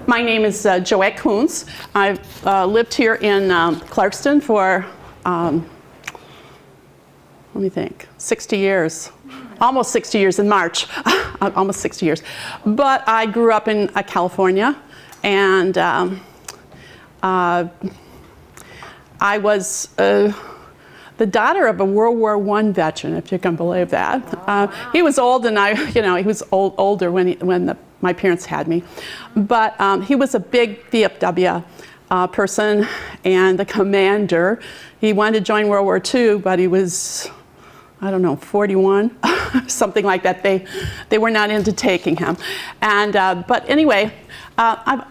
My name is Joette Kunse. I've lived here in Clarkston for, let me think, 60 years. Almost 60 years in March. Almost 60 years. But I grew up in California, and I was the daughter of a World War I veteran, if you can believe that. He was old, and he was older when my parents had me. But he was a big VFW person and the commander. He wanted to join World War II, but he was, I don't know, 41, something like that. They were not into taking him. And but anyway, I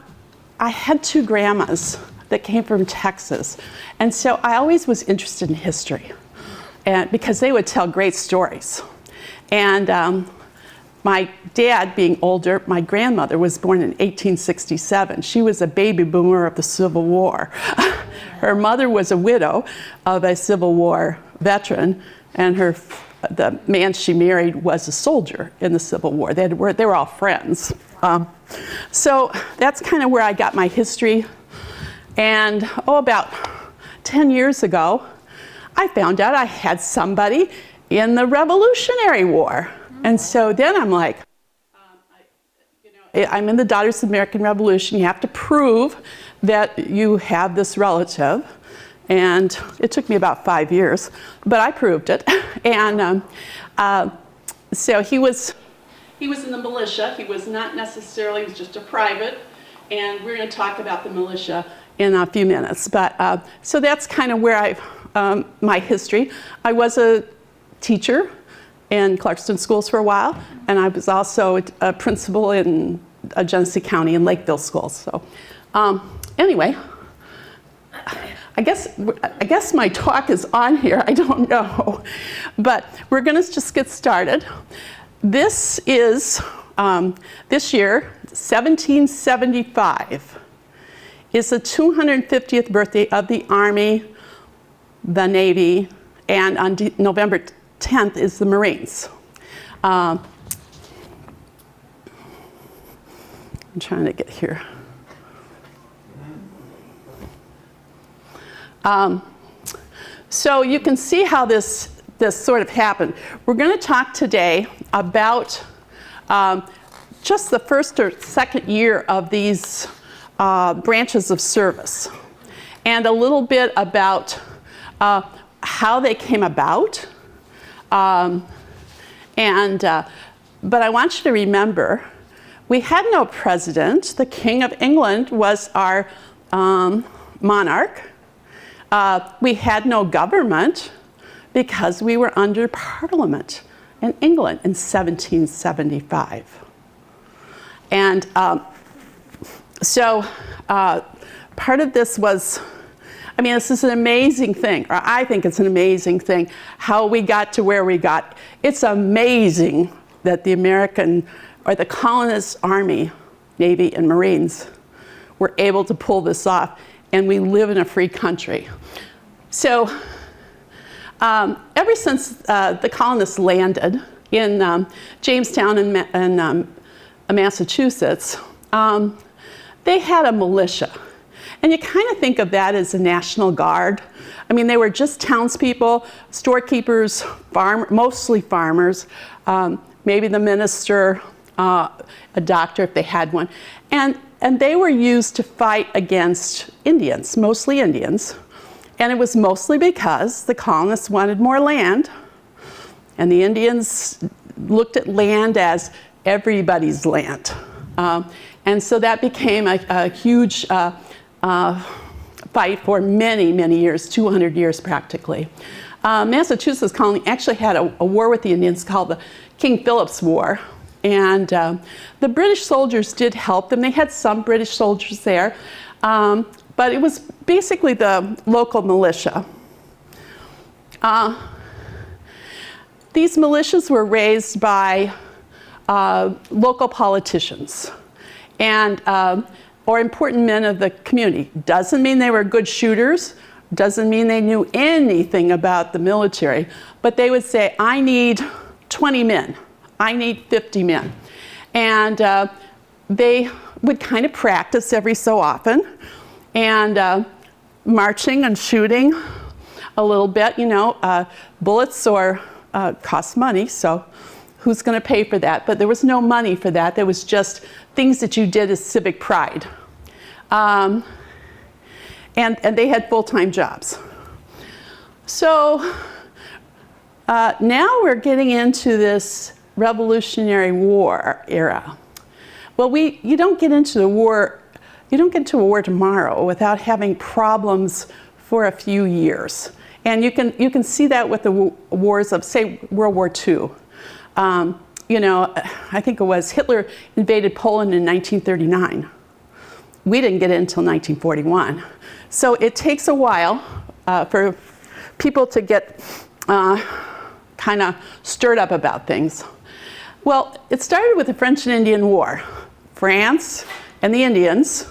had two grandmas that came from Texas, and so I always was interested in history, and because they would tell great stories. And my dad, being older, my grandmother was born in 1867. She was a baby boomer of the Civil War. Her mother was a widow of a Civil War veteran, and the man she married was a soldier in the Civil War. They were all friends. So that's kind of where I got my history. And about 10 years ago, I found out I had somebody in the Revolutionary War. And so then I'm like, I'm in the Daughters of the American Revolution. You have to prove that you have this relative. And it took me about 5 years, but I proved it. And so he was in the militia. He was not necessarily, he was just a private. And we're going to talk about the militia in a few minutes. But so that's kind of where my history. I was a teacher in Clarkston schools for a while, and I was also a principal in Genesee County in Lakeville schools. So anyway, I guess my talk is on here. I don't know, but we're going to just get started. This is this year, 1775, is the 250th birthday of the Army, the Navy, and on November 10th is the Marines. I'm trying to get here. So you can see how this sort of happened. We're going to talk today about just the first or second year of these branches of service, and a little bit about how they came about. But I want you to remember, we had no president. The King of England was our monarch. We had no government because we were under Parliament in England in 1775. And so part of this was, I mean, this is an amazing thing, or I think it's an amazing thing, how we got to where we got. It's amazing that the American, or the colonist Army, Navy, and Marines were able to pull this off, and we live in a free country. So ever since the colonists landed in Jamestown in Massachusetts, they had a militia. And you kind of think of that as a National Guard. I mean, they were just townspeople, storekeepers, mostly farmers, maybe the minister, a doctor if they had one. And they were used to fight against Indians, mostly Indians. And it was mostly because the colonists wanted more land, and the Indians looked at land as everybody's land. And so that became a huge fight for many, many years, 200 years practically. Massachusetts colony actually had a war with the Indians called the King Philip's War. And the British soldiers did help them. They had some British soldiers there. But it was basically the local militia. These militias were raised by local politicians and or important men of the community. Doesn't mean they were good shooters, doesn't mean they knew anything about the military, but they would say, I need 20 men, I need 50 men. And they would kind of practice every so often, and marching and shooting a little bit, you know, bullets or cost money, so who's going to pay for that? But there was no money for that. There was just things that you did as civic pride. And they had full-time jobs. So now we're getting into this Revolutionary War era. Well, you don't get into the war, you don't get into a war tomorrow without having problems for a few years. And you can see that with the wars of, say, World War II. You know, I think it was Hitler invaded Poland in 1939. We didn't get it until 1941. So it takes a while for people to get kind of stirred up about things. Well, it started with the French and Indian War. France and the Indians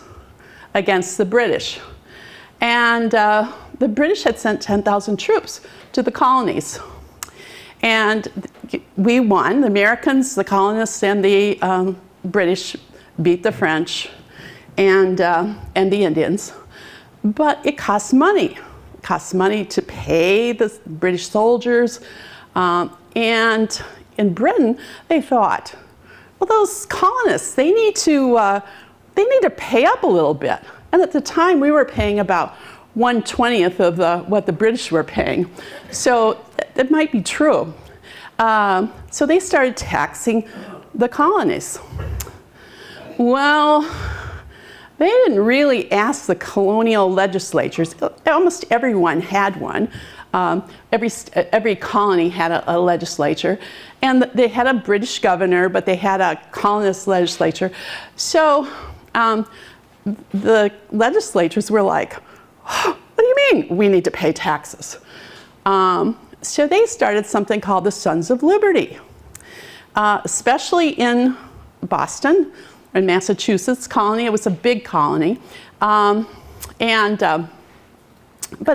against the British. And the British had sent 10,000 troops to the colonies. And we won. The Americans, the colonists, and the British beat the French and the Indians. But it costs money. It costs money to pay the British soldiers. And in Britain, they thought, well, those colonists, they need to pay up a little bit. And at the time, we were paying about 1/20 of what the British were paying. So it might be true. So they started taxing the colonies. Well, they didn't really ask the colonial legislatures. Almost everyone had one. Every colony had a legislature. And they had a British governor, but they had a colonist legislature. So the legislatures were like, oh, what do you mean we need to pay taxes? So they started something called the Sons of Liberty, especially in Boston and Massachusetts colony. It was a big colony. But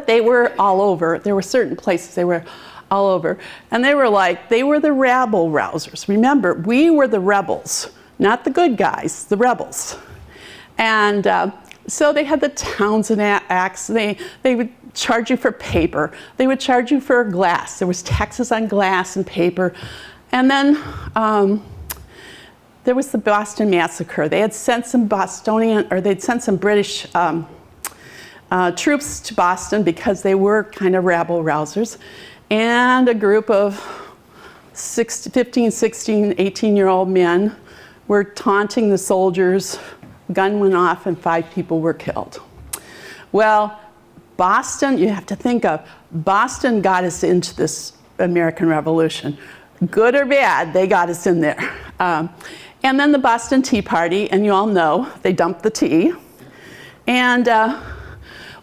they were all over. There were certain places they were all over. And they were the rabble rousers. Remember, we were the rebels, not the good guys, the rebels. And so they had the Townshend Acts. They would charge you for paper. They would charge you for glass. There was taxes on glass and paper. And then there was the Boston Massacre. They had sent some they'd sent some British troops to Boston because they were kind of rabble rousers. And a group of 15, 16, 18-year-old men were taunting the soldiers. Gun went off and 5 people were killed. Well, Boston, you have to think of, Boston got us into this American Revolution. Good or bad, they got us in there. And then the Boston Tea Party, and you all know, they dumped the tea. And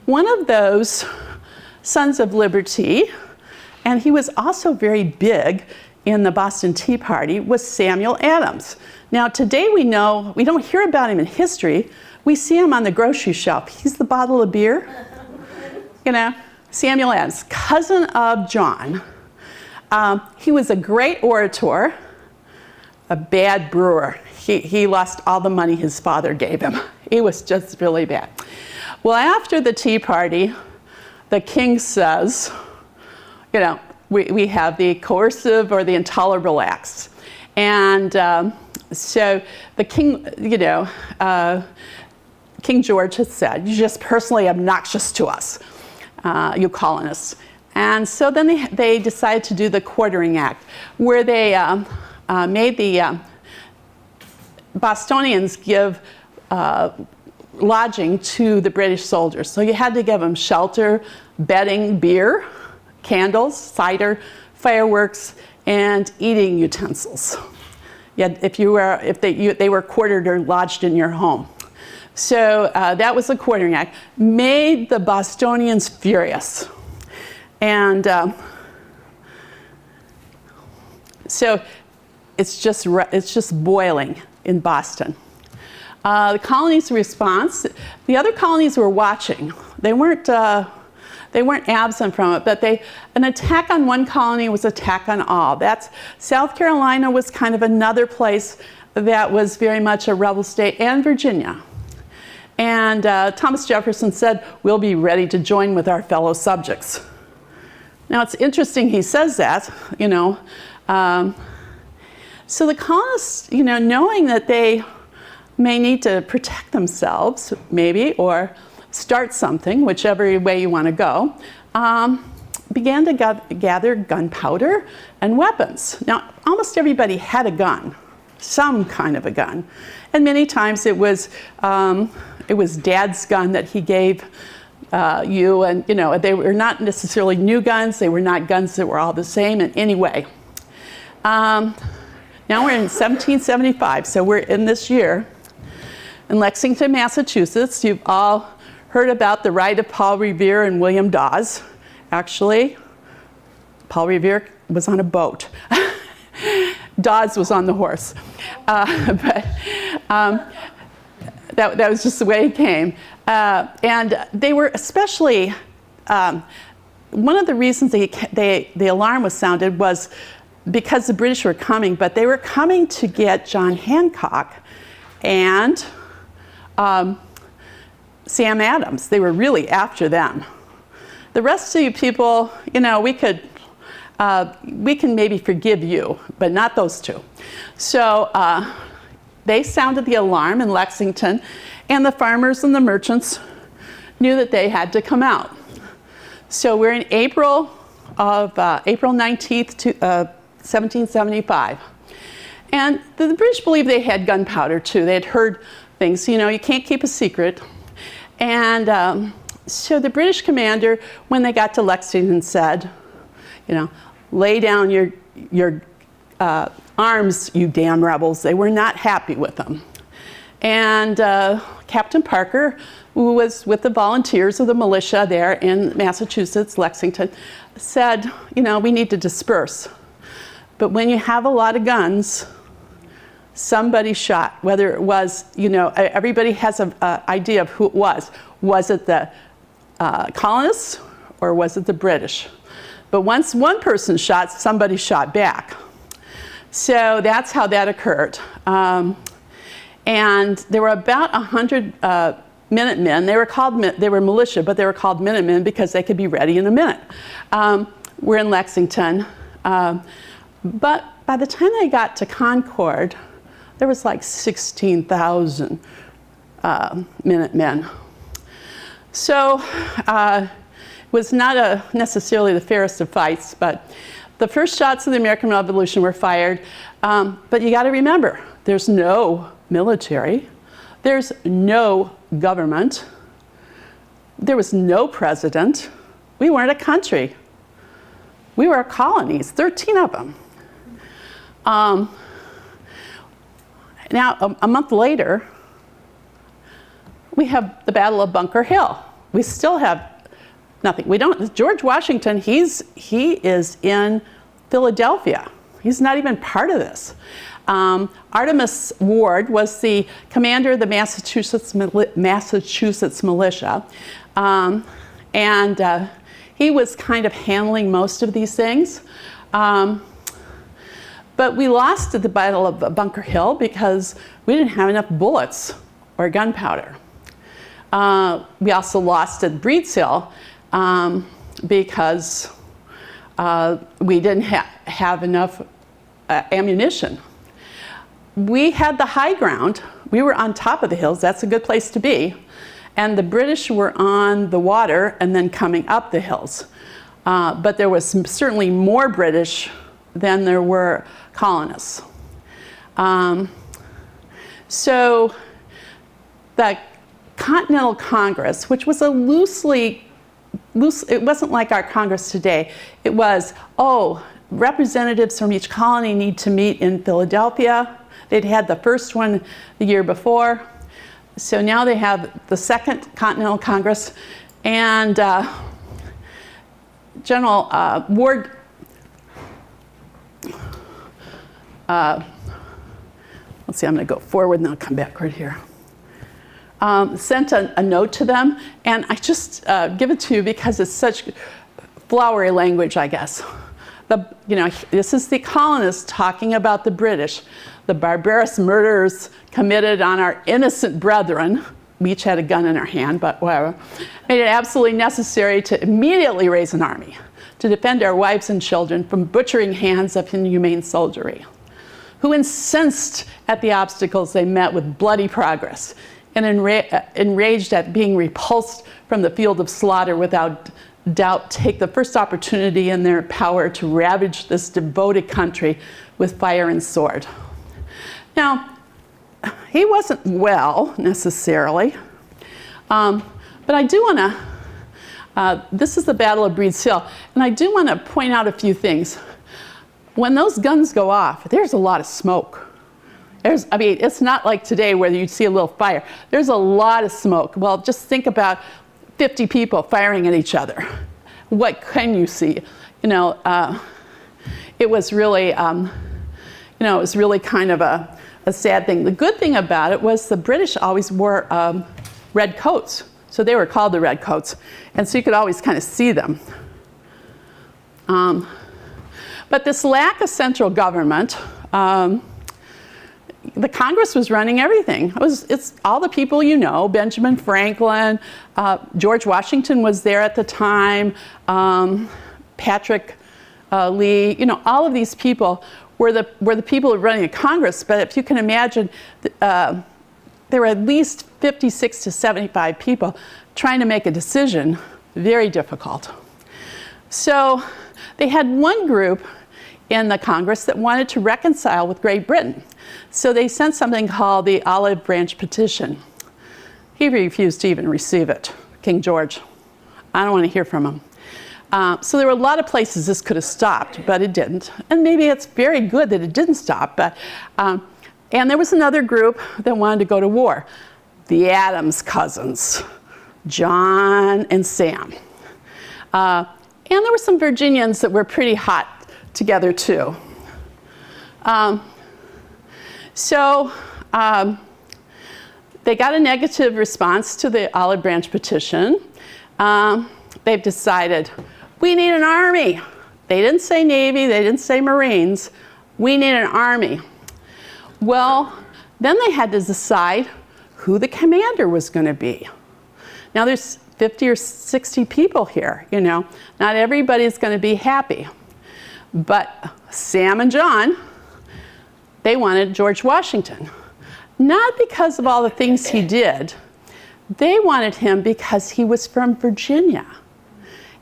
one of those Sons of Liberty, and he was also very big in the Boston Tea Party, was Samuel Adams. Now today we know, we don't hear about him in history, we see him on the grocery shelf. He's the bottle of beer, you know, Samuel Adams, cousin of John. He was a great orator, a bad brewer. He lost all the money his father gave him. He was just really bad. Well, after the Tea Party, the king says, you know, we have the coercive or the intolerable acts. And so the king, you know, King George has said, you're just personally obnoxious to us, you colonists. And so then they decided to do the Quartering Act, where they made the Bostonians give lodging to the British soldiers. So you had to give them shelter, bedding, beer, candles, cider, fireworks, and eating utensils. If they were quartered or lodged in your home. So that was the Quartering Act. Made the Bostonians furious. And so it's just boiling in Boston. The colony's response, the other colonies were watching. They weren't absent from it, but an attack on one colony was attack on all. South Carolina was kind of another place that was very much a rebel state, and Virginia. And Thomas Jefferson said, "We'll be ready to join with our fellow subjects." Now it's interesting he says that, you know. So the colonists, you know, knowing that they may need to protect themselves, maybe, or start something, whichever way you want to go, began to gather gunpowder and weapons. Now, almost everybody had a gun, some kind of a gun, and many times it was Dad's gun that he gave you, and you know, they were not necessarily new guns. They were not guns that were all the same in any way. Now we're in 1775, so we're in this year. In Lexington, Massachusetts, you've all heard about the ride of Paul Revere and William Dawes. Actually, Paul Revere was on a boat. Dawes was on the horse. But that was just the way it came. And they were especially, one of the reasons the alarm was sounded was because the British were coming, but they were coming to get John Hancock and Sam Adams. They were really after them. The rest of you people, you know, we can maybe forgive you, but not those two. So they sounded the alarm in Lexington, and the farmers and the merchants knew that they had to come out. So we're in April 19th, 1775. And the British believed they had gunpowder too. They had heard things, you know, you can't keep a secret. And so the British commander, when they got to Lexington, said, you know, lay down your arms, you damn rebels. They were not happy with them. And Captain Parker, who was with the volunteers of the militia there in Massachusetts, Lexington, said, you know, we need to disperse. But when you have a lot of guns, somebody shot, whether it was, you know, everybody has an idea of who it was. Was it the colonists or was it the British? But once one person shot, somebody shot back. So that's how that occurred. And there were about 100 Minutemen. They were militia, but they were called Minutemen because they could be ready in a minute. We're in Lexington. But by the time they got to Concord, there was like 16,000 Minutemen. So it was not necessarily the fairest of fights, but the first shots of the American Revolution were fired. But you got to remember, there's no military, there's no government, there was no president. We weren't a country. We were colonies, 13 of them. Now, a month later, we have the Battle of Bunker Hill. We still have nothing. George Washington, he is in Philadelphia. He's not even part of this. Artemus Ward was the commander of the Massachusetts militia. And he was kind of handling most of these things. But we lost at the Battle of Bunker Hill because we didn't have enough bullets or gunpowder. We also lost at Breed's Hill because we didn't have enough ammunition. We had the high ground. We were on top of the hills. That's a good place to be. And the British were on the water and then coming up the hills. But there was certainly more British than there were colonists. So the Continental Congress, which was a loose, it wasn't like our Congress today. It was, representatives from each colony need to meet in Philadelphia. They'd had the first one the year before. So now they have the Second Continental Congress. And General Ward, let's see, I'm going to go forward and I'll come back right here. Sent a note to them, and I just give it to you because it's such flowery language, I guess. This is the colonists talking about the British, the barbarous murders committed on our innocent brethren. We each had a gun in our hand, but whatever. Made it absolutely necessary to immediately raise an army to defend our wives and children from butchering hands of inhumane soldiery, who incensed at the obstacles they met with bloody progress and enraged at being repulsed from the field of slaughter without doubt take the first opportunity in their power to ravage this devoted country with fire and sword. Now, he wasn't well necessarily, but I do want to, this is the Battle of Breed's Hill, and I do want to point out a few things. When those guns go off, there's a lot of smoke. It's not like today where you'd see a little fire. There's a lot of smoke. Well, just think about 50 people firing at each other. What can you see? It was really, kind of a sad thing. The good thing about it was the British always wore red coats. So they were called the Red Coats. And so you could always kind of see them. But this lack of central government, the Congress was running everything. It's all the people you know, Benjamin Franklin, George Washington was there at the time, Patrick Lee, all of these people were the people who were running the Congress. But if you can imagine, there were at least 56 to 75 people trying to make a decision, very difficult. So they had one group in the Congress that wanted to reconcile with Great Britain. So they sent something called the Olive Branch Petition. He refused to even receive it, King George. I don't want to hear from him. So there were a lot of places this could have stopped, but it didn't. And maybe it's very good that it didn't stop. But, and there was another group that wanted to go to war. The Adams cousins, John and Sam. And there were some Virginians that were pretty hot together too. They got a negative response to the Olive Branch Petition. They've decided, we need an army. They didn't say Navy, they didn't say Marines. We need an army. Well, then they had to decide who the commander was going to be. Now there's 50 or 60 people here, Not everybody's going to be happy. But Sam and John, they wanted George Washington. Not because of all the things he did. They wanted him because he was from Virginia.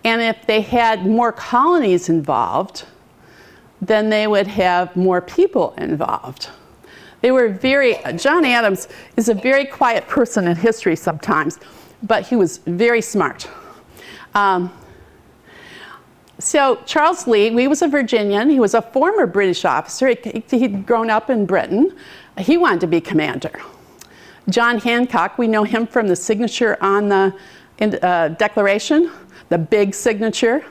And if they had more colonies involved, then they would have more people involved. They were John Adams is a very quiet person in history sometimes, but he was very smart. So Charles Lee, he was a Virginian. He was a former British officer. He'd grown up in Britain. He wanted to be commander. John Hancock, we know him from the signature on the Declaration, the big signature.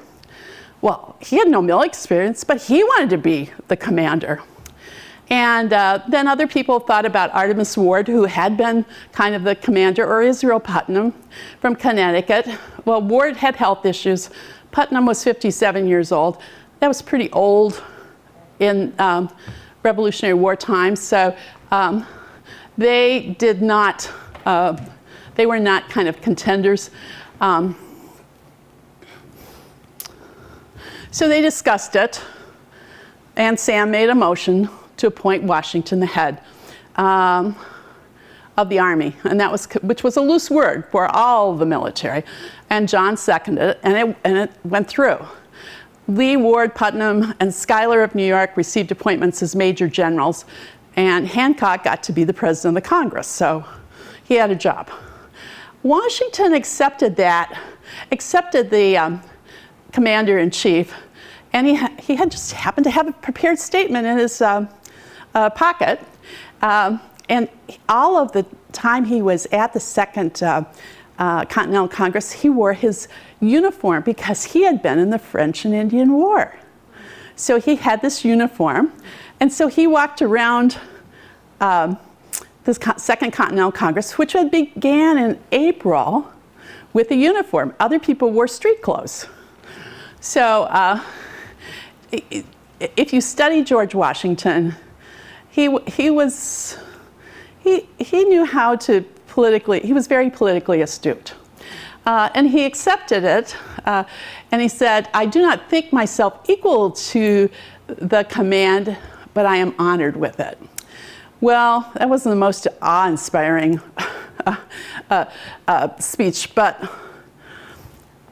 Well, he had no military experience, but he wanted to be the commander. And then other people thought about Artemus Ward, who had been kind of the commander, or Israel Putnam from Connecticut. Well, Ward had health issues. Putnam was 57 years old. That was pretty old in Revolutionary War times. So they were not kind of contenders. So they discussed it, and Sam made a motion to appoint Washington the head of the army, and which was a loose word for all the military. And John seconded it, and it went through. Lee, Ward, Putnam, and Schuyler of New York received appointments as major generals, and Hancock got to be the president of the Congress, so he had a job. Washington accepted the commander-in-chief, and he had just happened to have a prepared statement in his pocket. And all of the time he was at the Second Continental Congress, he wore his uniform because he had been in the French and Indian War. So he had this uniform, and so he walked around the Second Continental Congress, which had began in April, with a uniform. Other people wore street clothes. So if you study George Washington, he knew how to he was very politically astute. And he accepted it, and he said, I do not think myself equal to the command, but I am honored with it. Well, that wasn't the most awe-inspiring speech,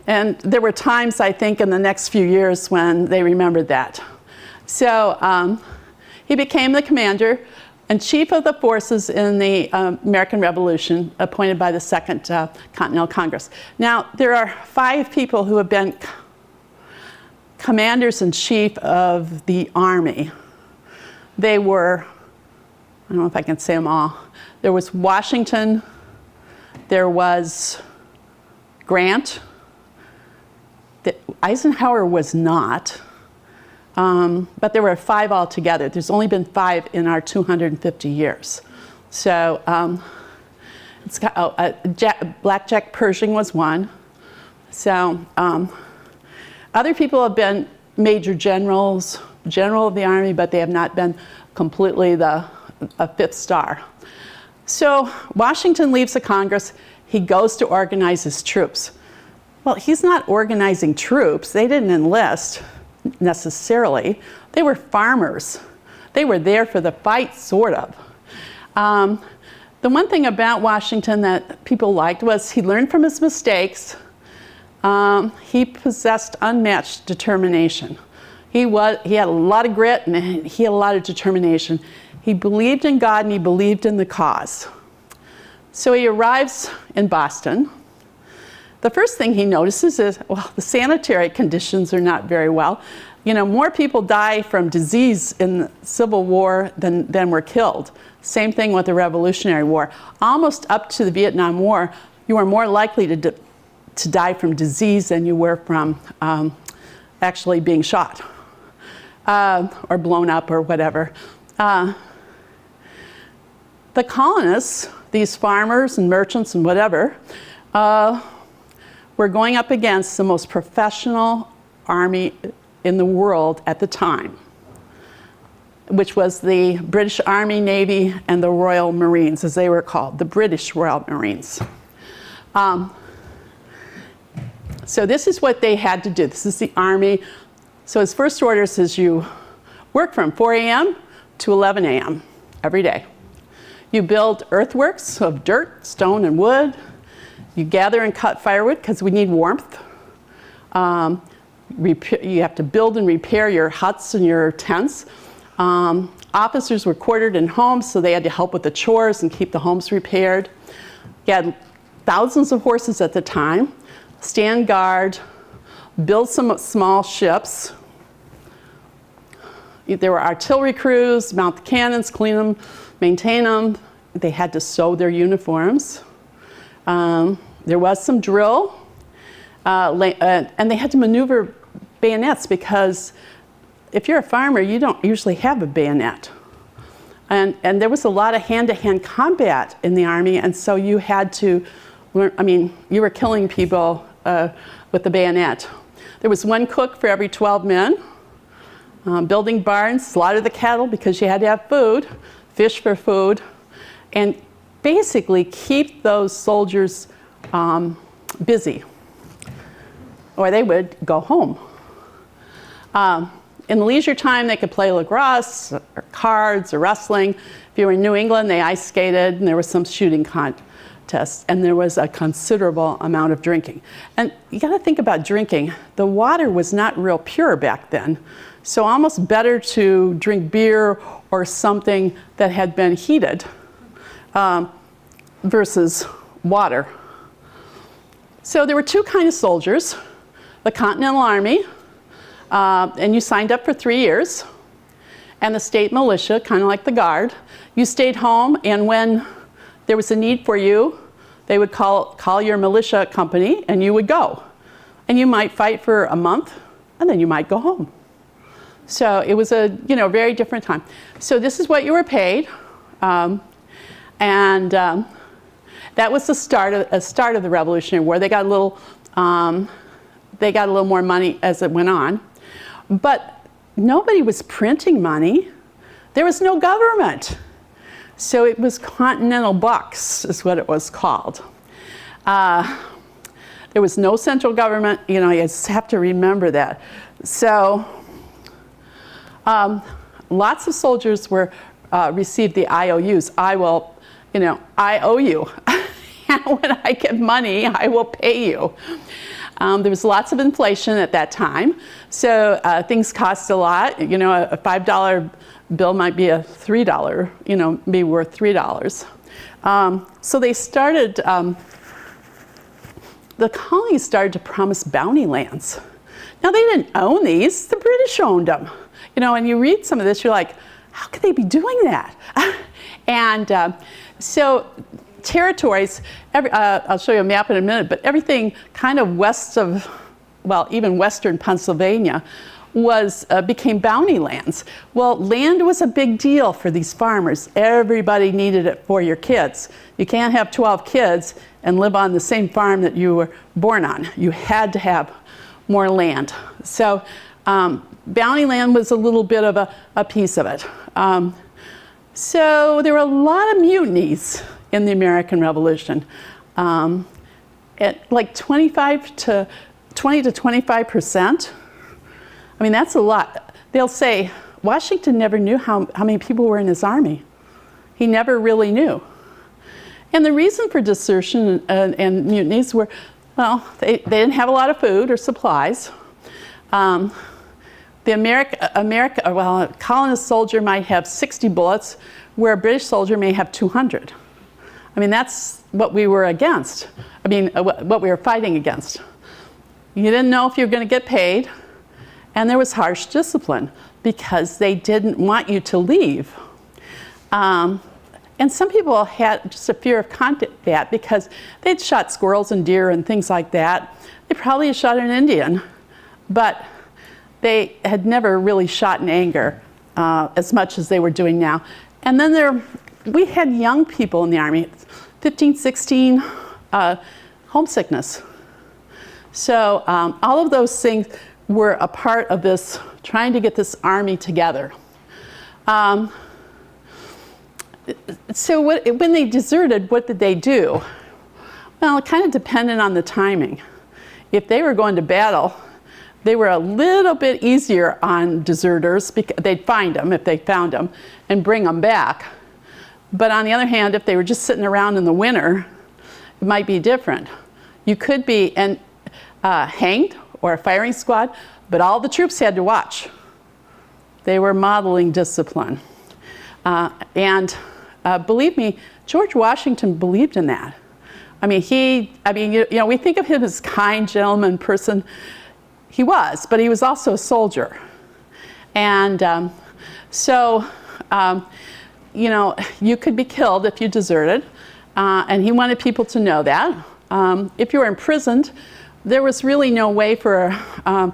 and there were times, I think, in the next few years when they remembered that. So he became the commander and chief of the forces in the American Revolution, appointed by the Second Continental Congress. Now, there are 5 people who have been commanders-in-chief of the Army. They were, I don't know if I can say them all. There was Washington, there was Grant, Eisenhower was not, but there were 5 altogether. There's only been 5 in our 250 years. So Blackjack Pershing was one. So other people have been major generals, general of the Army, but they have not been completely a 5th star. So Washington leaves the Congress. He goes to organize his troops. Well, he's not organizing troops. They didn't enlist necessarily. They were farmers. They were there for the fight, sort of. The one thing about Washington that people liked was he learned from his mistakes. He possessed unmatched determination. He had a lot of grit and he had a lot of determination. He believed in God and he believed in the cause. So he arrives in Boston. The first thing he notices is, well, the sanitary conditions are not very well. You know, more people die from disease in the Civil War than were killed. Same thing with the Revolutionary War. Almost up to the Vietnam War, you were more likely to die from disease than you were from actually being shot or blown up or whatever. The colonists, these farmers and merchants and whatever, were going up against the most professional army in the world at the time, which was the British Army, Navy, and the Royal Marines, as they were called, the British Royal Marines. So this is what they had to do. This is the Army. So his first order says you work from 4 a.m. to 11 a.m. every day. You build earthworks of dirt, stone, and wood. You gather and cut firewood because we need warmth. You have to build and repair your huts and your tents. Officers were quartered in homes, so they had to help with the chores and keep the homes repaired. You had thousands of horses at the time. Stand guard, build some small ships. There were artillery crews, mount the cannons, clean them, maintain them. They had to sew their uniforms. There was some drill, and they had to maneuver bayonets because if you're a farmer, you don't usually have a bayonet. And there was a lot of hand-to-hand combat in the Army, and so you had to learn, I mean, you were killing people with the bayonet. There was 1 cook for every 12 men, building barns, slaughter the cattle because you had to have food, fish for food, and basically keep those soldiers busy, or they would go home. In leisure time, they could play lacrosse, or cards, or wrestling. If you were in New England, they ice skated, and there was some shooting contests, and there was a considerable amount of drinking. And you got to think about drinking. The water was not real pure back then, so almost better to drink beer or something that had been heated versus water. So there were 2 kinds of soldiers, the Continental Army, and you signed up for 3 years, and the state militia, kind of like the Guard. You stayed home, and when there was a need for you, they would call your militia company, and you would go. And you might fight for a month, and then you might go home. So it was a very different time. So this is what you were paid, and that was the start of the Revolutionary War. They got a little more money as it went on. But nobody was printing money. There was no government. So it was continental bucks, is what it was called. There was no central government. You know, you just have to remember that. So lots of soldiers received the IOUs. I owe you. And when I get money, I will pay you. There was lots of inflation at that time, so things cost a lot. You know, a $5 bill might be a $3, you know, be worth $3. So they started, the colonies started to promise bounty lands. Now, they didn't own these, the British owned them. You know, and you read some of this, you're like, how could they be doing that? And so territories, I'll show you a map in a minute, but everything kind of west of, well, even western Pennsylvania became bounty lands. Well, land was a big deal for these farmers. Everybody needed it for your kids. You can't have 12 kids and live on the same farm that you were born on. You had to have more land. So bounty land was a little bit of a piece of it. So there were a lot of mutinies in the American Revolution. At like 20 to 25%. I mean, that's a lot. They'll say, Washington never knew how many people were in his army. He never really knew. And the reason for desertion and mutinies were, well, they didn't have a lot of food or supplies. A colonist soldier might have 60 bullets, where a British soldier may have 200. I mean, that's what we were against. I mean, what we were fighting against. You didn't know if you were going to get paid, and there was harsh discipline because they didn't want you to leave. And some people had just a fear of combat because they'd shot squirrels and deer and things like that. They probably had shot an Indian, but they had never really shot in anger as much as they were doing now. And then we had young people in the Army, 15, 16, homesickness. So all of those things were a part of this, trying to get this army together. So when they deserted, what did they do? Well, it kind of depended on the timing. If they were going to battle, they were a little bit easier on deserters because they'd find them if they found them and bring them back. But on the other hand, if they were just sitting around in the winter, it might be different. You could be hanged or a firing squad, but all the troops had to watch. They were modeling discipline. Believe me, George Washington believed in that. I mean, you know, we think of him as a kind gentleman person. He was, but he was also a soldier. And you know, you could be killed if you deserted, and he wanted people to know that. If you were imprisoned, there was really no way to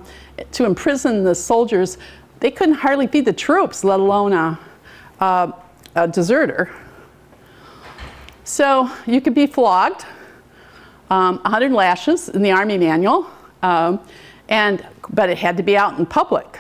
imprison the soldiers. They couldn't hardly feed the troops, let alone a deserter. So you could be flogged, 100 lashes in the Army manual, but it had to be out in public.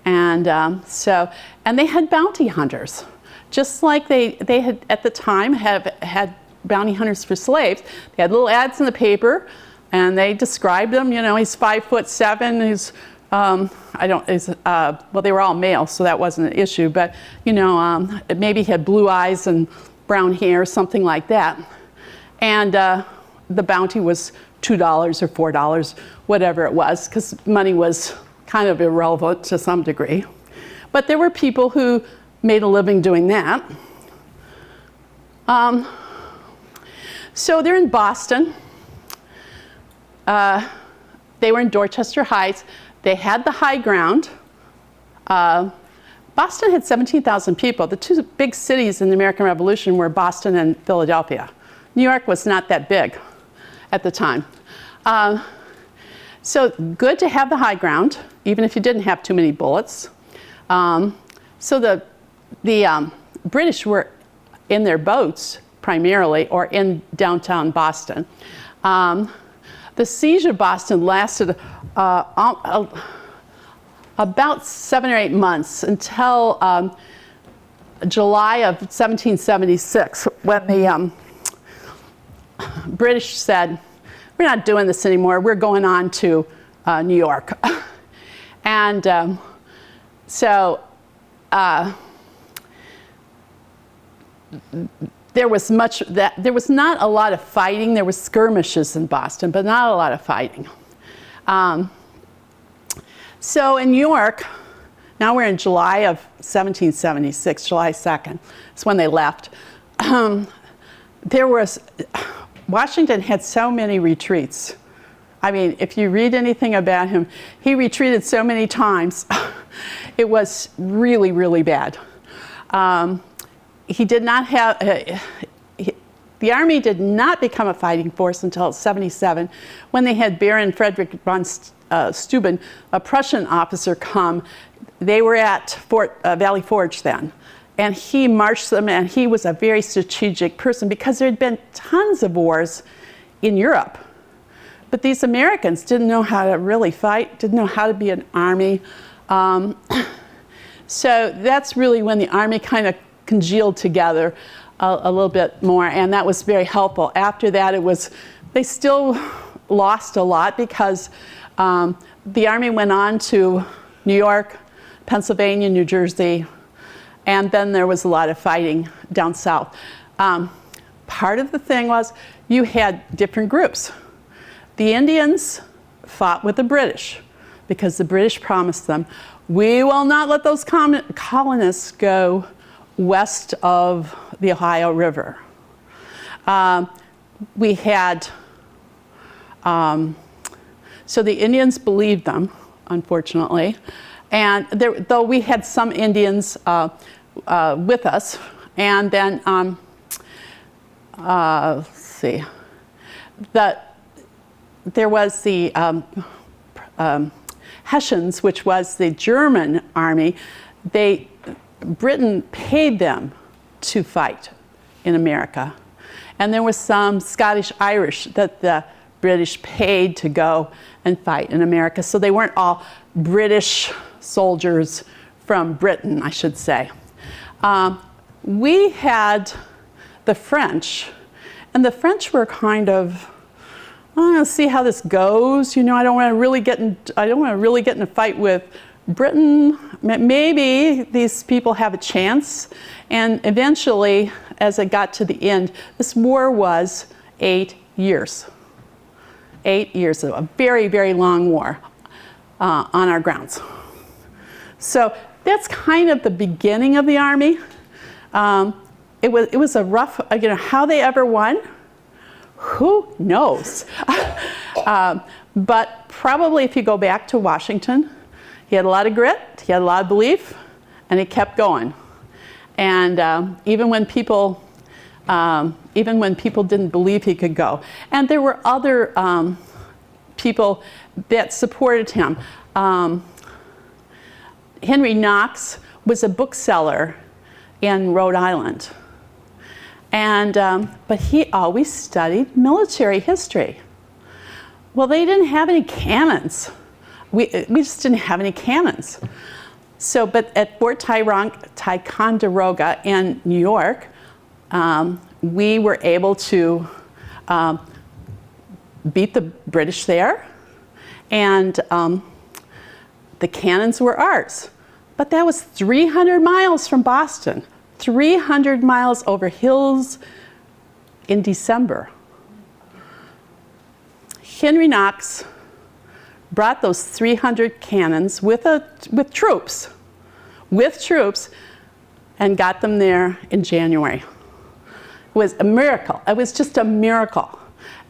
And and they had bounty hunters, just like they had at the time had bounty hunters for slaves. They had little ads in the paper, and they described them. You know, he's 5'7". He's well, they were all male, so that wasn't an issue. But you know, maybe he had blue eyes and brown hair, something like that. And the bounty was $2 or $4, whatever it was, because money was kind of irrelevant to some degree. But there were people who made a living doing that. So they're in Boston. They were in Dorchester Heights. They had the high ground. Boston had 17,000 people. The two big cities in the American Revolution were Boston and Philadelphia. New York was not that big at the time. So good to have the high ground, even if you didn't have too many bullets. So the British were in their boats primarily, or in downtown Boston. The siege of Boston lasted about 7 or 8 months until July of 1776, when the British said, we're not doing this anymore, we're going on to New York. And so there was not a lot of fighting. There was skirmishes in Boston, but not a lot of fighting. So in New York, now we're in July of 1776, July 2nd, is when they left. Washington had so many retreats. I mean, if you read anything about him, he retreated so many times. It was really, really bad. He did not have, the army did not become a fighting force until 77, when they had Baron Frederick von Steuben, a Prussian officer, come. They were at Valley Forge then. And he marched them, and he was a very strategic person because there had been tons of wars in Europe. But these Americans didn't know how to really fight, didn't know how to be an army. So that's really when the army kind of congealed together a little bit more, and that was very helpful. After that, they still lost a lot because the army went on to New York, Pennsylvania, New Jersey, and then there was a lot of fighting down south. Part of the thing was you had different groups. The Indians fought with the British because the British promised them, we will not let those colonists go west of the Ohio River. We had, so the Indians believed them, unfortunately. And though we had some Indians with us, and then, let's see, there was the Hessians, which was the German army. Britain paid them to fight in America. And there was some Scottish-Irish that the British paid to go and fight in America. So they weren't all British soldiers from Britain, I should say. We had the French, and the French were kind of, I'm going to see how this goes. You know, I don't want to really get in a fight with Britain. Maybe these people have a chance. And eventually, as it got to the end, this war was 8 years. 8 years of a very, very long war on our grounds. So that's kind of the beginning of the army. It was a rough, how they ever won, who knows? But probably if you go back to Washington, he had a lot of grit, he had a lot of belief, and he kept going. And even when people didn't believe he could go. And there were other people that supported him. Henry Knox was a bookseller in Rhode Island. And, but he always studied military history. Well, they didn't have any cannons. We just didn't have any cannons. So, but at Fort Ticonderoga in New York, we were able to beat the British there, and the cannons were ours. But that was 300 miles from Boston, 300 miles over hills in December. Henry Knox brought those 300 cannons with troops, and got them there in January. It was a miracle. It was just a miracle.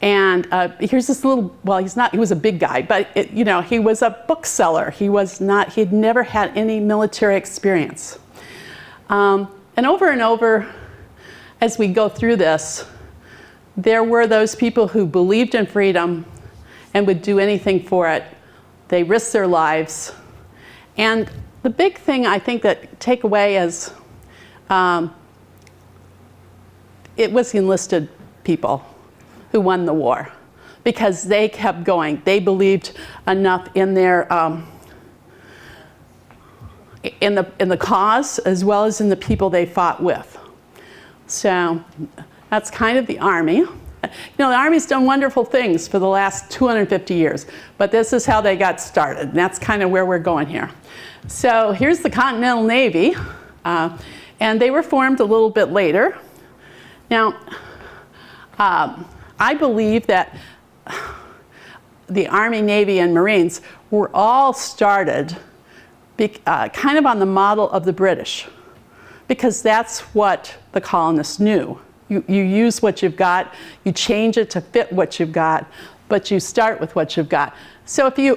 And here's this little, well, he was a big guy, but he was a bookseller. He'd never had any military experience. And over, as we go through this, there were those people who believed in freedom and would do anything for it. They risked their lives. And the big thing I think that take away is it was enlisted people who won the war, because they kept going. They believed enough in their in the cause as well as in the people they fought with. So that's kind of the Army. You know, the Army's done wonderful things for the last 250 years, but this is how they got started, and that's kind of where we're going here. So here's the Continental Navy, and they were formed a little bit later. Now, I believe that the Army, Navy, and Marines were all started kind of on the model of the British, because that's what the colonists knew. You use what you've got, you change it to fit what you've got, but you start with what you've got. So if you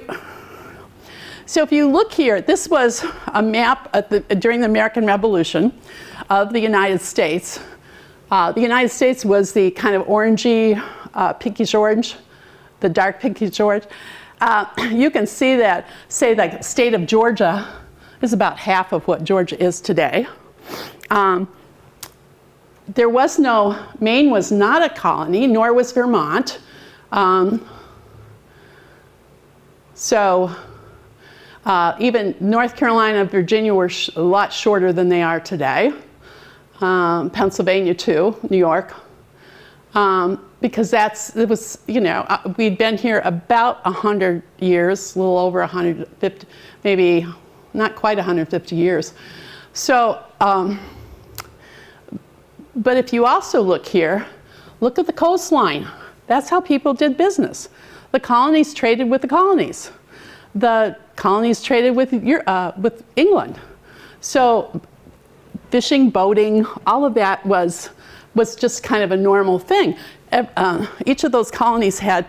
look here, this was a map during the American Revolution of the United States. The United States was the kind of orangey, pinkish orange, the dark pinkish orange. You can see that, say, the state of Georgia is about half of what Georgia is today. Maine was not a colony, nor was Vermont. Even North Carolina and Virginia were a lot shorter than they are today. Pennsylvania too, New York. Because we'd been here about 100 years, a little over 150, maybe not quite 150 years. So, but if you also look here, look at the coastline. That's how people did business. The colonies traded with the colonies. The colonies traded with England. So fishing, boating, all of that was just kind of a normal thing. Each of those colonies had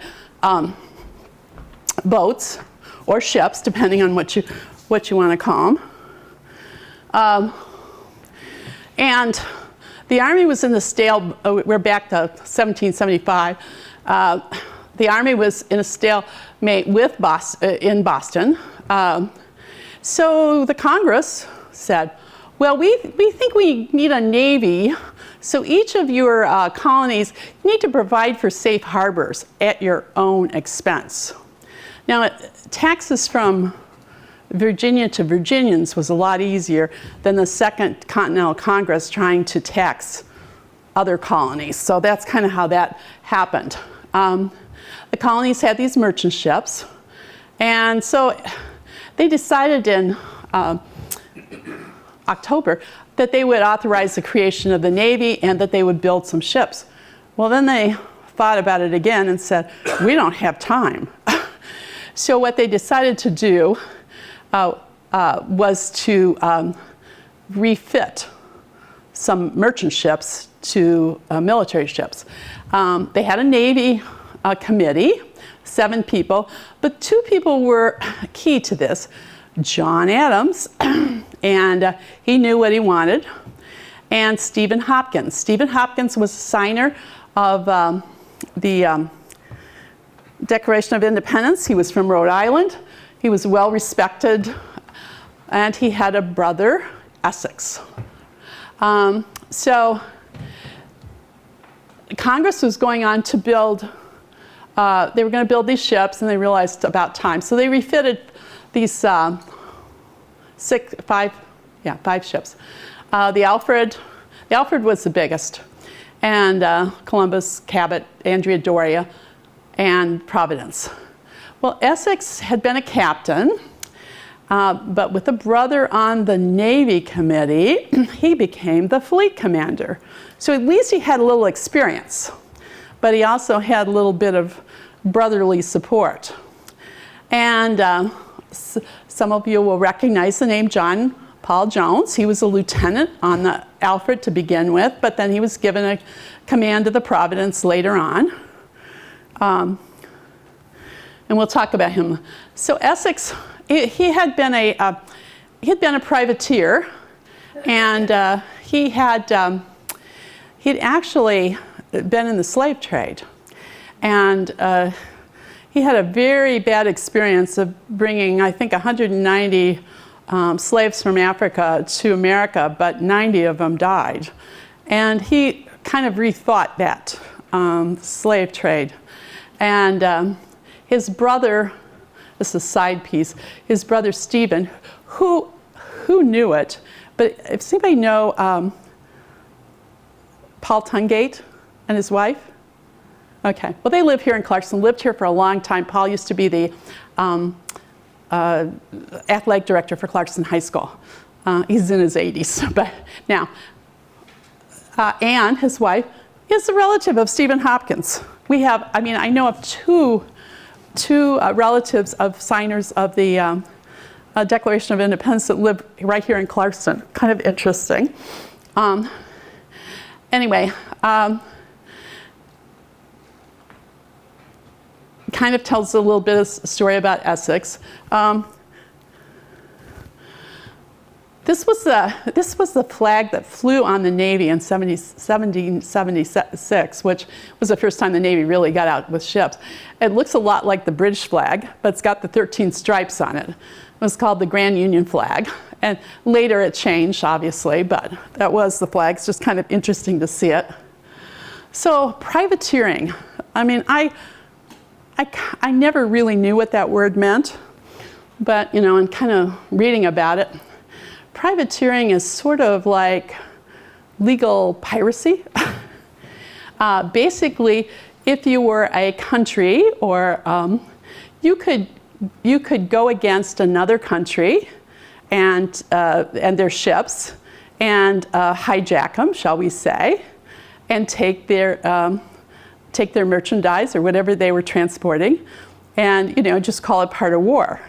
boats or ships, depending on what you want to call them. And the Army was in the we're back to 1775. The Army was in a stalemate with in Boston. So the Congress said, well, we think we need a navy, so each of your colonies need to provide for safe harbors at your own expense. Now, taxes from Virginia to Virginians was a lot easier than the Second Continental Congress trying to tax other colonies. So that's kind of how that happened. The colonies had these merchant ships, and so they decided in October that they would authorize the creation of the Navy and that they would build some ships. Well, then they thought about it again and said, we don't have time. So what they decided to do was to refit some merchant ships to military ships. They had a Navy committee, 7 people, but 2 people were key to this. John Adams, and he knew what he wanted, and Stephen Hopkins. Stephen Hopkins was a signer of the Declaration of Independence. He was from Rhode Island. He was well respected, and he had a brother, Essex. So Congress was going on to build, they were going to build these ships, and they realized about time. So they refitted these 5 ships. The Alfred was the biggest, and Columbus, Cabot, Andrea Doria, and Providence. Well, Essex had been a captain, but with a brother on the Navy committee, he became the fleet commander. So at least he had a little experience, but he also had a little bit of brotherly support. And some of you will recognize the name John Paul Jones. He was a lieutenant on the Alfred to begin with, but then he was given a command of the Providence later on. And we'll talk about him. So Essex, he had been a privateer, and he'd actually been in the slave trade, and he had a very bad experience of bringing, I think, 190 slaves from Africa to America, but 90 of them died. And he kind of rethought that slave trade. And his brother, this is a side piece, his brother Stephen, who who knew it, but does anybody know Paul Tungate and his wife? Okay, well, they live here in Clarkston, lived here for a long time. Paul used to be the athletic director for Clarkston High School. He's in his 80s, but now, Ann, his wife, is a relative of Stephen Hopkins. We have, I know of two relatives of signers of the Declaration of Independence that live right here in Clarkston. Kind of interesting. Anyway, kind of tells a little bit of story about Essex. This was the flag that flew on the Navy in 1776, which was the first time the Navy really got out with ships. It looks a lot like the British flag, but it's got the 13 stripes on it. It was called the Grand Union flag. And later it changed, obviously, but that was the flag. It's just kind of interesting to see it. So privateering. I never really knew what that word meant, but, in kind of reading about it, privateering is sort of like legal piracy. Basically, if you were a country, or you could go against another country and their ships and hijack them, shall we say, and take their merchandise or whatever they were transporting, and just call it part of war.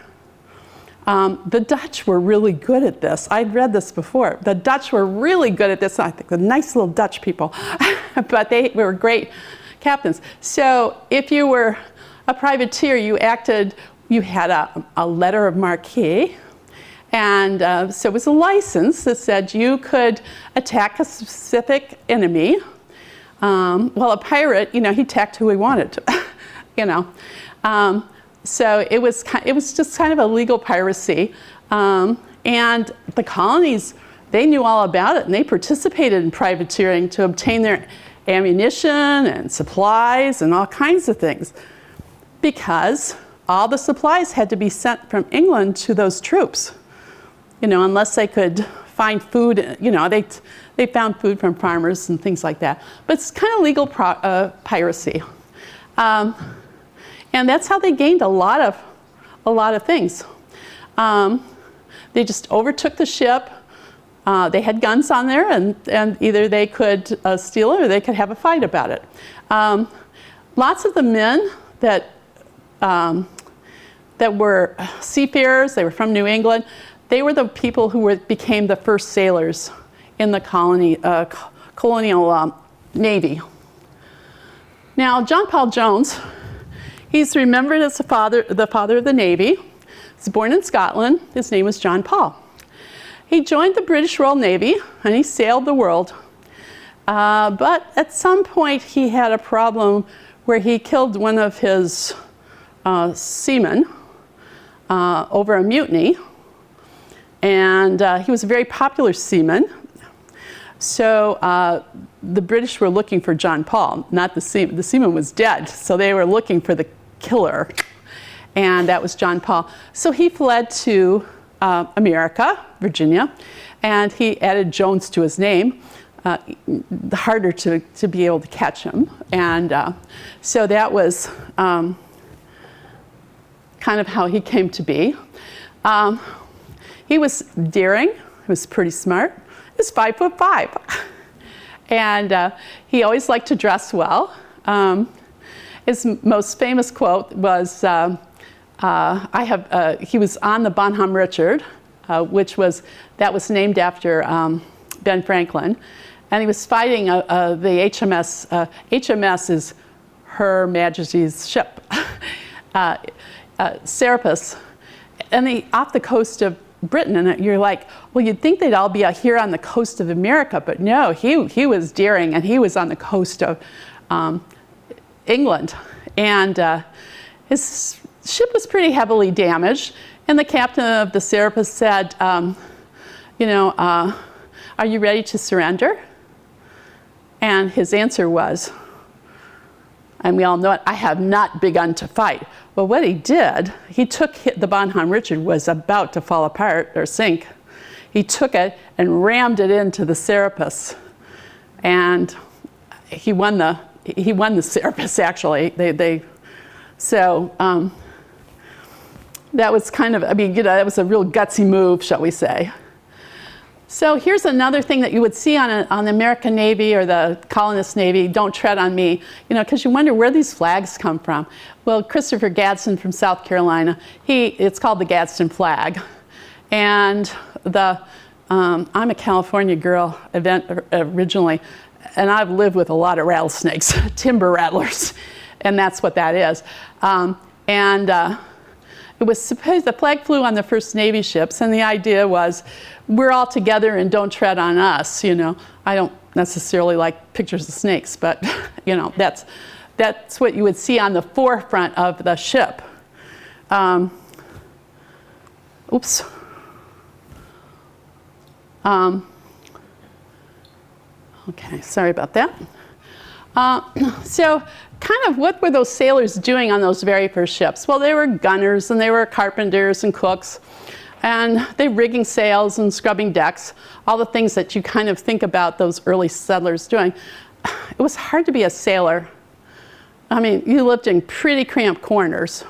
The Dutch were really good at this. I'd read this before. The Dutch were really good at this. I think the nice little Dutch people, but they were great captains. So if you were a privateer, you had a letter of marque, and so it was a license that said you could attack a specific enemy. Well, a pirate, he attacked who he wanted to, So it was just kind of a legal piracy. And the colonies, they knew all about it, and they participated in privateering to obtain their ammunition and supplies and all kinds of things, because all the supplies had to be sent from England to those troops, unless they could find food, they found food from farmers and things like that. But it's kind of legal piracy. And that's how they gained a lot of things. They just overtook the ship. They had guns on there, and either they could steal it or they could have a fight about it. Lots of the men that were seafarers, they were from New England, they were the people who became the first sailors in the colonial Navy. Now, John Paul Jones, he's remembered as the father of the Navy. He was born in Scotland. His name was John Paul. He joined the British Royal Navy, and he sailed the world. But at some point, he had a problem where he killed one of his seamen over a mutiny. And he was a very popular seaman. So the British were looking for John Paul, not the seaman. The seaman was dead, so they were looking for the killer, and that was John Paul. So he fled to America, Virginia, and he added Jones to his name, harder to be able to catch him. And so that was kind of how he came to be. He was daring, he was pretty smart. He was 5'5", and he always liked to dress well. His most famous quote was, he was on the Bonhomme Richard, that was named after Ben Franklin, and he was fighting the HMS. HMS is Her Majesty's ship, Serapis, and off the coast of Britain, and you're like, well, you'd think they'd all be out here on the coast of America, but no, he was daring, and he was on the coast of England, and his ship was pretty heavily damaged, and the captain of the Serapis said, are you ready to surrender? And his answer was, and we all know it, I have not begun to fight. Well, what he did, he took the Bonhomme Richard was about to fall apart or sink. he took it and rammed it into the Serapis, and he won the Serapis actually. So that was kind of, I mean, you know, that was a real gutsy move, shall we say. So here's another thing that you would see on the American Navy or the colonist Navy, don't tread on me, you know, because you wonder where these flags come from. Well, Christopher Gadsden from South Carolina, it's called the Gadsden flag. And I'm a California girl originally, and I've lived with a lot of rattlesnakes, timber rattlers, and that's what that is. It was supposed, the flag flew on the first Navy ships, and the idea was, we're all together and don't tread on us, you know. I don't necessarily like pictures of snakes, but, you know, that's what you would see on the forefront of the ship. Oops. Okay, sorry about that. So kind of what were those sailors doing on those very first ships? Well, they were gunners and they were carpenters and cooks, and they rigging sails and scrubbing decks, all the things that you kind of think about those early settlers doing. It was hard to be a sailor. I mean, you lived in pretty cramped quarters.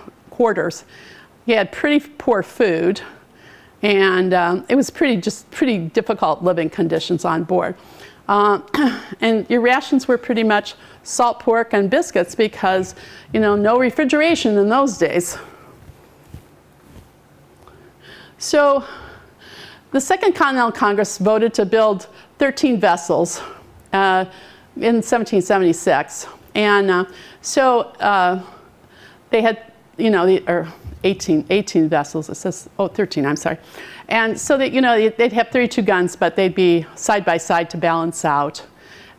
You had pretty poor food, and it was pretty difficult living conditions on board. And your rations were pretty much salt pork and biscuits because, you know, no refrigeration in those days. So the Second Continental Congress voted to build 13 vessels in 1776. And they had, you know, 18 vessels. It says, 13, I'm sorry. And so that, you know, they'd have 32 guns, but they'd be side by side to balance out.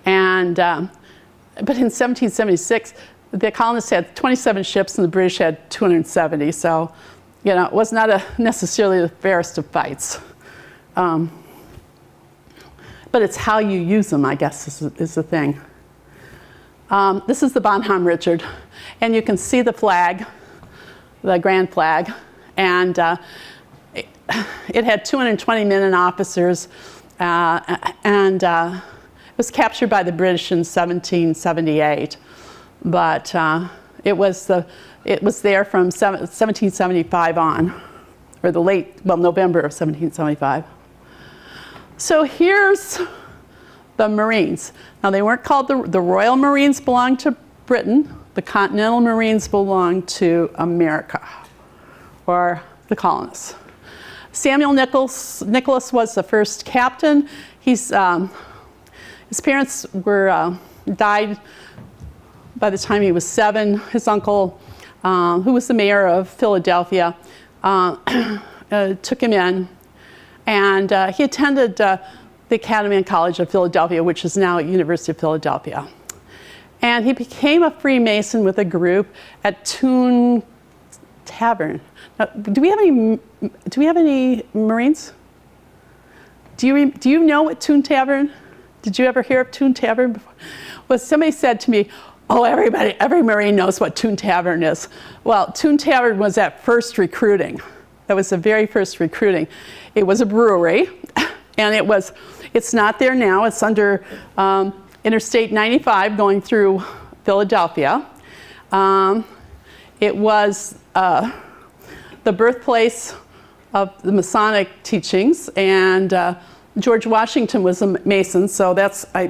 And, but in 1776, the colonists had 27 ships and the British had 270. So, you know, it was not necessarily the fairest of fights. But it's how you use them, I guess, is the thing. This is the Bonhomme Richard. And you can see the flag, the grand flag. And it had 220 men and officers. And it was captured by the British in 1778. But it was there from 1775 on, or November of 1775. So here's the Marines. Now they weren't called the Royal Marines belonged to Britain. The Continental Marines belonged to America, or the colonists. Samuel Nicholas was the first captain. His parents died by the time he was 7. His uncle, who was the mayor of Philadelphia, took him in, and he attended the Academy and College of Philadelphia, which is now at University of Philadelphia. And he became a Freemason with a group at Toon Tavern. Now, do we have any Marines? Do you know what Toon Tavern? Did you ever hear of Toon Tavern before? Well, somebody said to me, oh, every Marine knows what Toon Tavern is. Well, Toon Tavern was at first recruiting. That was the very first recruiting. It was a brewery, and it's not there now. It's under Interstate 95 going through Philadelphia. It was the birthplace of the Masonic teachings, and George Washington was a Mason, so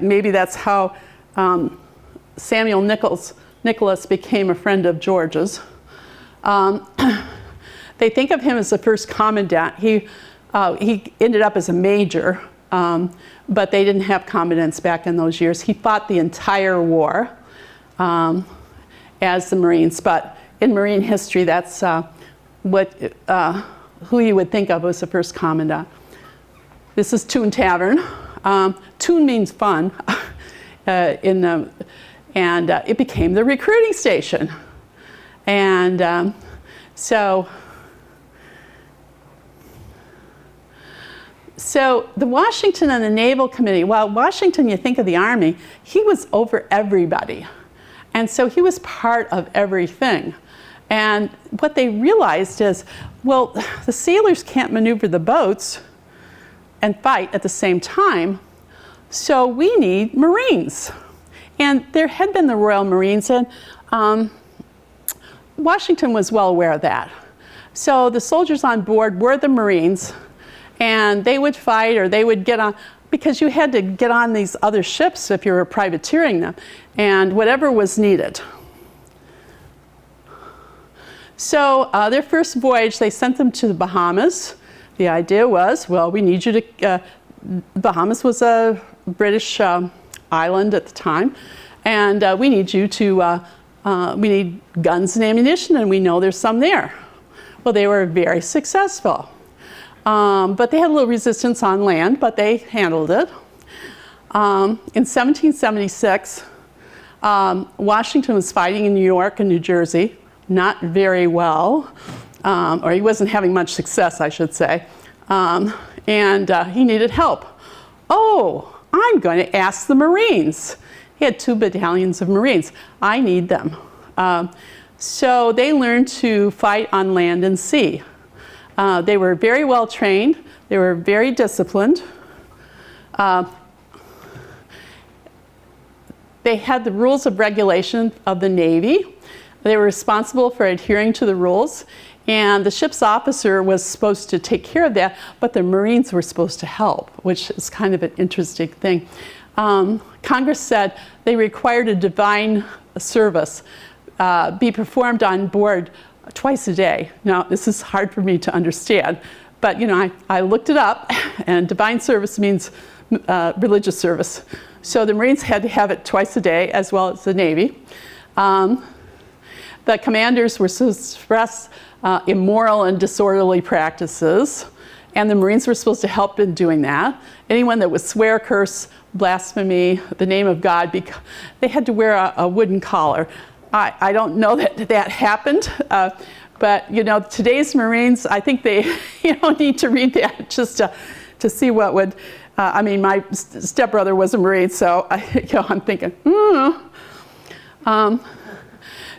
maybe that's how Samuel Nicholas became a friend of George's. They think of him as the first commandant. He ended up as a major, but they didn't have commandants back in those years. He fought the entire war as the Marines, but in Marine history, that's who you would think of as the first commandant. This is Toon Tavern. Toon means fun, and it became the recruiting station. And so the Washington and the Naval Committee, well, Washington, you think of the Army, he was over everybody. And so he was part of everything. And what they realized is, well, the sailors can't maneuver the boats. and fight at the same time. So we need Marines. And there had been the Royal Marines, and Washington was well aware of that. So the soldiers on board were the Marines, and they would fight, or they would get on, because you had to get on these other ships if you were privateering them, and whatever was needed. So their first voyage, they sent them to the Bahamas. The idea was, well, we need you to, Bahamas was a British island at the time, and we need you to, we need guns and ammunition, and we know there's some there. Well, they were very successful. But they had a little resistance on land, but they handled it. In 1776, Washington was fighting in New York and New Jersey, not very well, or he wasn't having much success, I should say, and he needed help. Oh, I'm going to ask the Marines. He had 2 battalions of Marines. I need them. So they learned to fight on land and sea. They were very well trained. They were very disciplined. They had the rules of regulation of the Navy. They were responsible for adhering to the rules. And the ship's officer was supposed to take care of that, but the Marines were supposed to help, which is kind of an interesting thing. Congress said they required a divine service be performed on board twice a day. Now, this is hard for me to understand, but you know, I looked it up, and divine service means religious service. So the Marines had to have it twice a day, as well as the Navy. The commanders were to suppress immoral and disorderly practices, and the Marines were supposed to help in doing that. Anyone that would swear, curse, blasphemy, the name of God, they had to wear a wooden collar. I don't know that that happened, but you know, today's Marines, I think they need to read that just to see what would. I mean, my stepbrother was a Marine, so I'm thinking.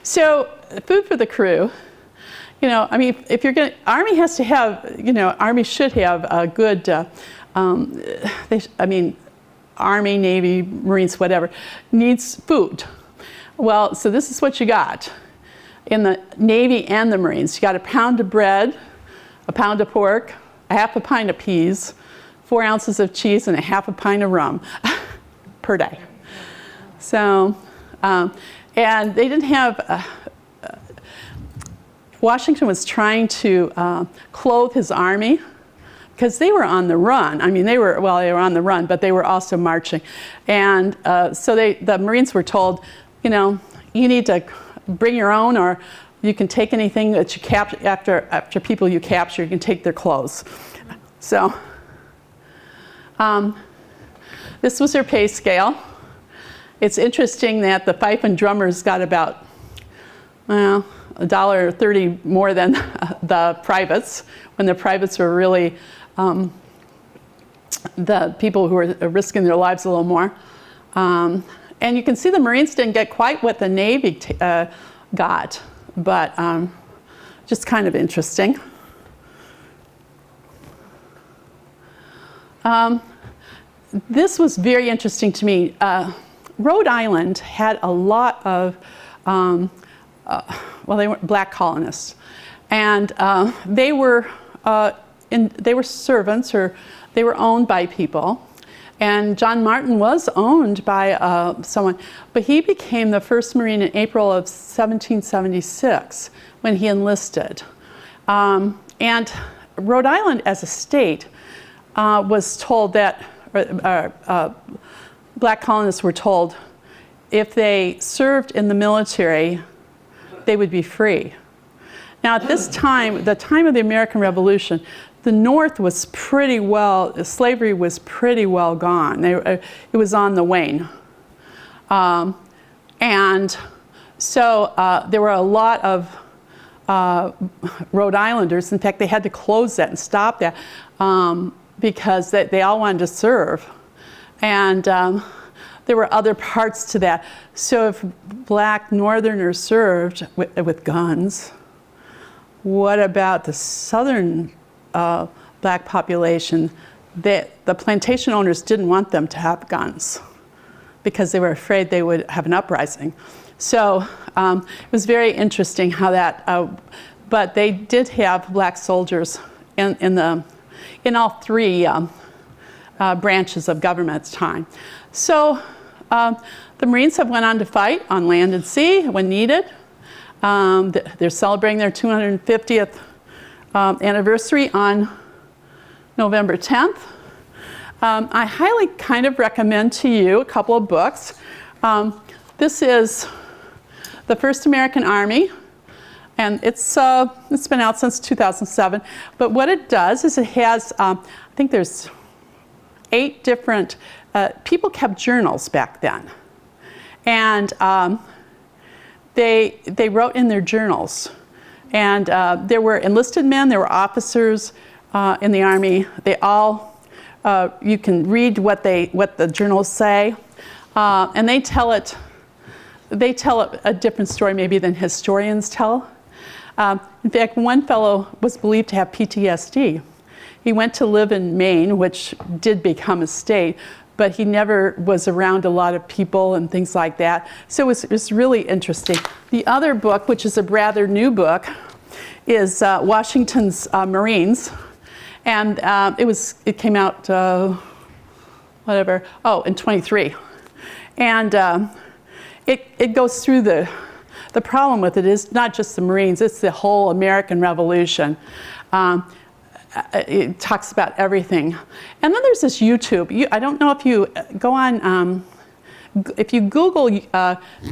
So food for the crew. You know, I mean, if you're going, Army has to have. You know, Army should have a good. I mean, Army, Navy, Marines, whatever, needs food. Well, so this is what you got in the Navy and the Marines. You got a pound of bread, a pound of pork, a half a pint of peas, 4 ounces of cheese, and a half a pint of rum per day. So, and they didn't have, Washington was trying to clothe his army because they were on the run. I mean, they were on the run, but they were also marching. And so the Marines were told, you know, you need to bring your own, or you can take anything that you capture after people you capture. You can take their clothes. So this was their pay scale. It's interesting that the fife and drummers got about $1.30 more than the privates, when the privates were really the people who were risking their lives a little more. And you can see the Marines didn't get quite what the Navy got, but just kind of interesting. This was very interesting to me. Rhode Island had a lot of, well, they weren't black colonists, and they were servants, or they were owned by people. And John Martin was owned by someone, but he became the first Marine in April of 1776 when he enlisted. And Rhode Island as a state was told that, black colonists were told if they served in the military, they would be free. Now at this time, the time of the American Revolution, the North was pretty well, slavery was pretty well gone. It was on the wane. And so there were a lot of Rhode Islanders. In fact, they had to close that and stop that because they all wanted to serve. And there were other parts to that. So if black Northerners served with guns, what about the Southern black population? the plantation owners didn't want them to have guns because they were afraid they would have an uprising. So it was very interesting how that, but they did have black soldiers in all three branches of government at the time. So the Marines have went on to fight on land and sea when needed. They're celebrating their 250th anniversary on November 10th. I highly kind of recommend to you a couple of books. This is The First American Army, and it's been out since 2007. But what it does is it has, I think there's 8 different, people kept journals back then. And they wrote in their journals. And there were enlisted men, there were officers in the Army. They all, you can read what the journals say, and they tell a different story maybe than historians tell. In fact, one fellow was believed to have PTSD. He went to live in Maine, which did become a state, but he never was around a lot of people and things like that. So it was really interesting. The other book, which is a rather new book, is Washington's Marines. And it came out, in 23. And it goes through the problem with it is not just the Marines, it's the whole American Revolution. It talks about everything. And then there's this YouTube. I don't know if you go on, if you Google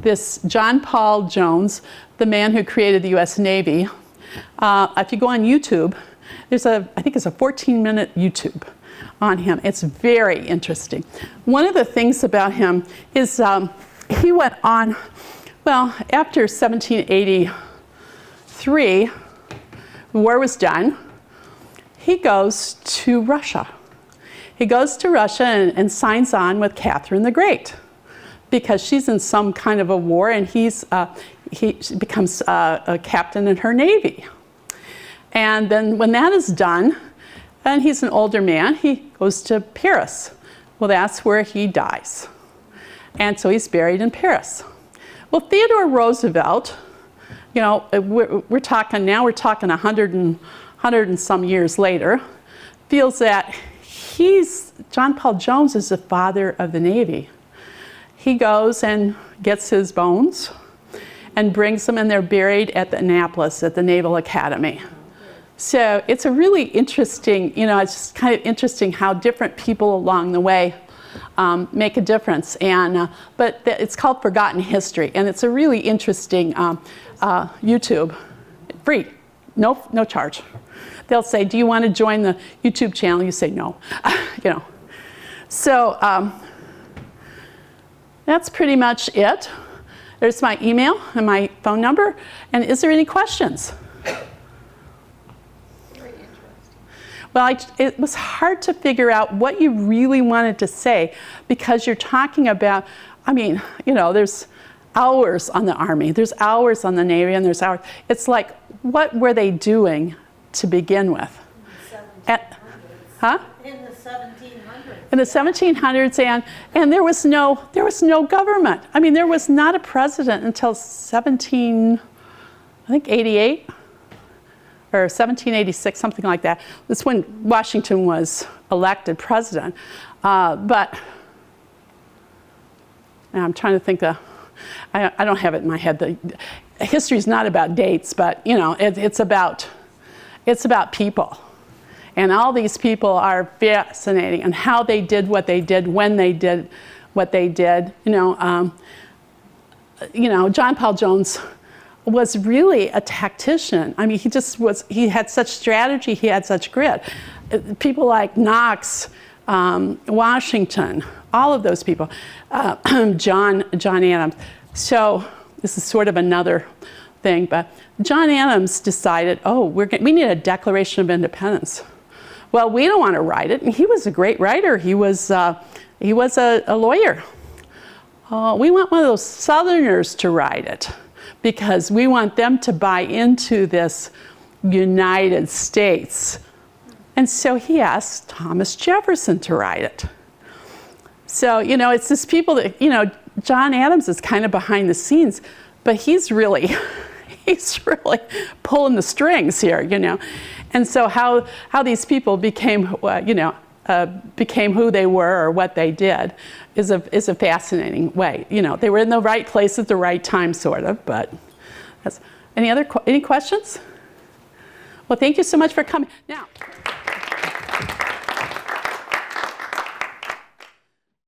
this John Paul Jones, the man who created the US Navy, if you go on YouTube, I think it's a 14-minute YouTube on him. It's very interesting. One of the things about him is he went on, well, after 1783, the war was done. He goes to Russia. He goes to Russia and signs on with Catherine the Great because she's in some kind of a war, and he becomes a captain in her navy. And then when that is done, and he's an older man, he goes to Paris. Well, that's where he dies. And so he's buried in Paris. Well, Theodore Roosevelt, you know, we're talking 100 and some years later, feels that John Paul Jones is the father of the Navy. He goes and gets his bones and brings them, and they're buried at Annapolis at the Naval Academy. So it's a really interesting, it's just kind of interesting how different people along the way make a difference. And but it's called Forgotten History, and it's a really interesting YouTube, free, no charge. They'll say, "Do you want to join the YouTube channel?" You say no, So that's pretty much it. There's my email and my phone number. And is there any questions? Well, it was hard to figure out what you really wanted to say because you're talking about, there's hours on the Army, there's hours on the Navy, and there's hours. It's like, what were they doing to begin with? In the 1700s. In the 1700s, and there was no government. I mean, there was not a president until 88. Or 1786, something like that. That's when Washington was elected president. But I'm trying to think. I don't have it in my head. History is not about dates, but it's about people, and all these people are fascinating, and how they did what they did, when they did what they did. John Paul Jones was really a tactician. I mean, he had such strategy, he had such grit. People like Knox, Washington, all of those people, John Adams. So this is sort of another thing, but John Adams decided, we need a Declaration of Independence. Well, we don't want to write it, and he was a great writer. He was a lawyer. We want one of those Southerners to write it, because we want them to buy into this United States. And so he asked Thomas Jefferson to write it. So, you know, it's this people that, you know, John Adams is kind of behind the scenes, but he's really pulling the strings here, you know. And so how these people became, you know, became who they were or what they did is a fascinating way. You know, they were in the right place at the right time, sort of, but that's, any questions? Well, thank you so much for coming. Now.